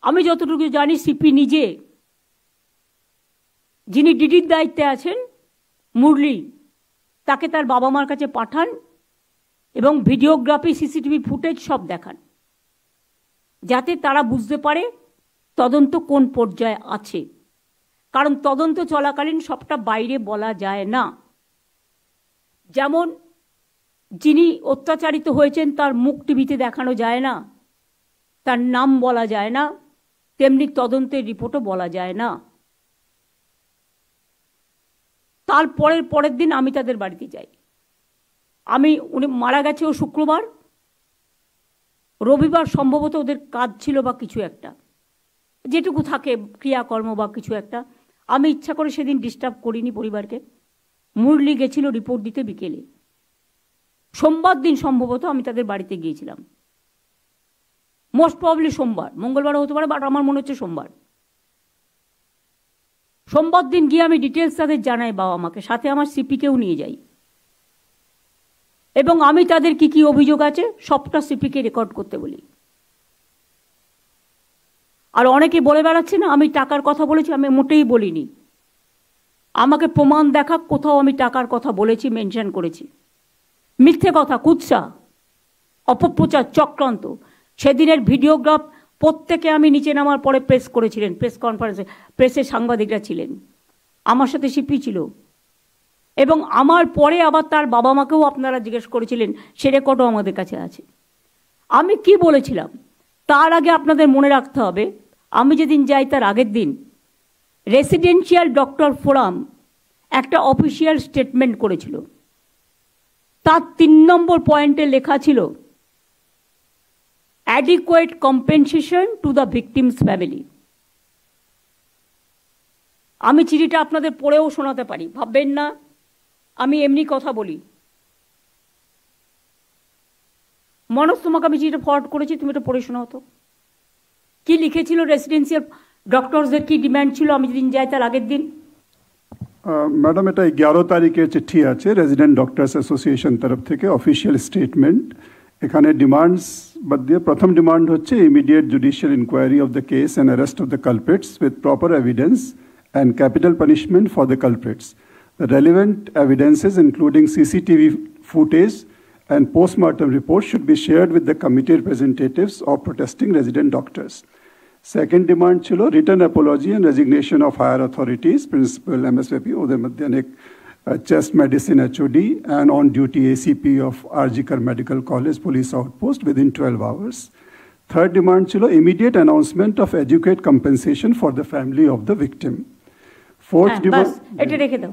আমি যতটুকু জানি সিপি নিজে, যিনি ডিডির দায়িত্বে আছেন মুরলি, তাকে তার বাবা মার কাছে পাঠান এবং ভিডিওগ্রাফি, সিসিটিভি ফুটেজ সব দেখান, যাতে তারা বুঝতে পারে তদন্ত কোন পর্যায়ে আছে। কারণ তদন্ত চলাকালীন সবটা বাইরে বলা যায় না। যেমন যিনি অত্যাচারিত হয়েছেন তার মুখ টিভিতে দেখানো যায় না, তার নাম বলা যায় না, তেমনি তদন্তের রিপোর্টও বলা যায় না। তার পরের দিন আমি তাদের বাড়িতে যাই। উনি মারা গেছে ও শুক্রবার, রবিবার সম্ভবত ওদের কাজ ছিল বা কিছু একটা, যেটুকু থাকে ক্রিয়াকর্ম বা কিছু একটা। আমি ইচ্ছা করে সেদিন ডিস্টার্ব করিনি পরিবারকে। মুরলি গেছিল রিপোর্ট দিতে বিকেলে। সোমবার দিন সম্ভবত আমি তাদের বাড়িতে গিয়েছিলাম, মোস্ট প্রবলি সোমবার, মঙ্গলবারও হতে পারে, বাট আমার মনে হচ্ছে সোমবার। সোমবার দিন গিয়ে আমি ডিটেলস তাদের জানাই বাবা মাকে, সাথে আমার সিপিকেও নিয়ে যাই এবং আমি তাদের কি কি অভিযোগ আছে সবটা সিপিকে রেকর্ড করতে বলি। আর অনেকে বলে বেড়াচ্ছে না আমি টাকার কথা বলেছি, আমি মোটেই বলিনি। আমাকে প্রমাণ দেখা কোথাও আমি টাকার কথা বলেছি, মেনশন করেছি। মিথ্যে কথা, কুৎসা, অপপ্রচার, চক্রান্ত। সেদিনের ভিডিওগ্রাফ প্রত্যেকে আমি নিচে নামার পরে প্রেস করেছিলেন, প্রেস কনফারেন্সে প্রেসের সাংবাদিকরা ছিলেন, আমার সাথে সিপি ছিল এবং আমার পরে আবার তার বাবা মাকেও আপনারা জিজ্ঞেস করেছিলেন, সে রেকর্ডও আমাদের কাছে আছে। আমি কি বলেছিলাম তার আগে আপনাদের মনে রাখতে হবে, আমি যেদিন যাই তার আগের দিন রেসিডেন্সিয়াল ডক্টর ফোরাম একটা অফিসিয়াল স্টেটমেন্ট করেছিল। তার 3 নম্বর পয়েন্টে লেখা ছিল adequate compensation to the victims family. আমি চিঠিটা আপনাদের পড়েও শোনাতে পারি, ভাববেন না আমি এমনি কথা বলি। মনোজ, তোমাকে আমি চিঠিটা ফরওয়ার্ড করেছি, তুমি এটা পড়ে শোনাও তো কি লিখেছিল রেসিডেন্সিয়াল ডক্টরসদের, কি ডিমান্ড ছিল আমি যেদিন যাই তার আগের দিন। ম্যাডাম, এটা 11 তারিখের চিঠি আছে রেজিডেন্ট ডক্টরস অ্যাসোসিয়েশন তরফ থেকে, অফিসিয়াল স্টেটমেন্ট। এখানে ডিমান্ডস বাদ দিয়ে প্রথম ডিমান্ড হচ্ছে immediate judicial inquiry of the case and arrest of the culprits with proper evidence and capital punishment for the culprits. The relevant evidences including CCTV footage and post-mortem reports should be shared with the committee representatives of protesting resident doctors. Second demand chilo written apology and resignation of higher authorities, principal MSVP, Uday Madhyanik, chest medicine HOD and on-duty ACP of Arjikar Medical College Police Outpost within 12 hours. Third demand chilo immediate announcement of adequate compensation for the family of the victim. এটা রেখে দাও।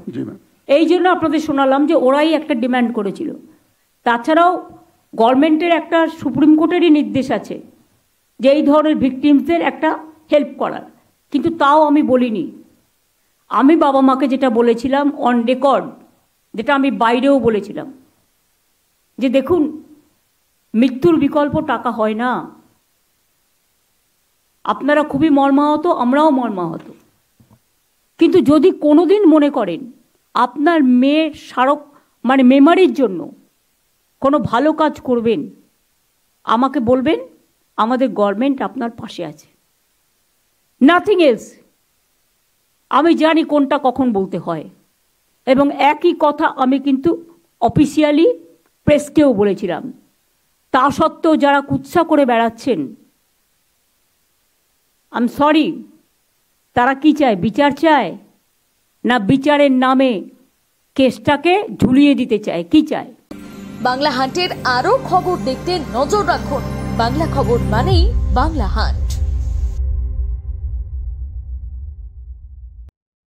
এই জন্য আপনাদের শোনালাম যে ওরাই একটা ডিমান্ড করেছিল। তাছাড়াও গভর্নমেন্টের একটা সুপ্রিম কোর্টেরই নির্দেশ আছে যে এই ধরনের ভিকটিমসদের একটা হেল্প করার, কিন্তু তাও আমি বলিনি। আমি বাবা মাকে যেটা বলেছিলাম অন রেকর্ড, যেটা আমি বাইরেও বলেছিলাম, যে দেখুন মৃত্যুর বিকল্প টাকা হয় না। আপনারা খুবই মর্মাহত, আমরাও মর্মাহত, কিন্তু যদি কোনোদিন মনে করেন আপনার মেয়ের স্মারক মেমারির জন্য কোনো ভালো কাজ করবেন, আমাকে বলবেন, আমাদের গভর্নমেন্ট আপনার পাশে আছে, নাথিং এলস। আমি জানি কোনটা কখন বলতে হয় এবং একই কথা আমি কিন্তু অফিসিয়ালি প্রেসকেও বলেছিলাম। তা সত্ত্বেও যারা কুৎসা করে বেড়াচ্ছেন, আই এম সরি, তারা কি চায়? বিচার চায় না বিচারের নামে কেসটাকে ঝুলিয়ে দিতে চায়? কি চায়? বাংলা হান্টের আরো খবর দেখতে নজর রাখুন। বাংলা খবর মানেই বাংলা হান্ট।